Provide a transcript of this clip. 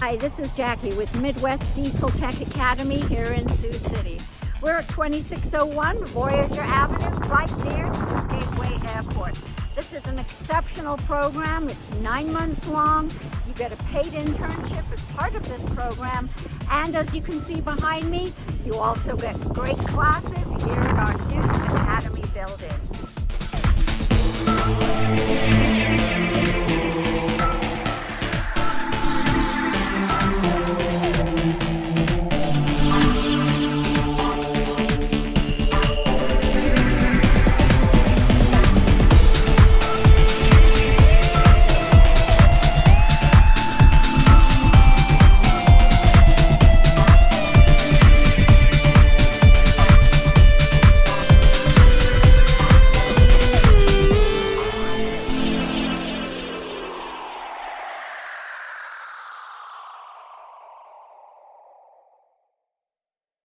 Hi, this is Jackie with Midwest Diesel Tech Academy here in Sioux City. We're at 2601 Voyager Avenue, right near Sioux Gateway Airport. This is an exceptional program. It's 9 months long. You get a paid internship as part of this program. And as you can see behind me, you also get great classes here at our new Academy building.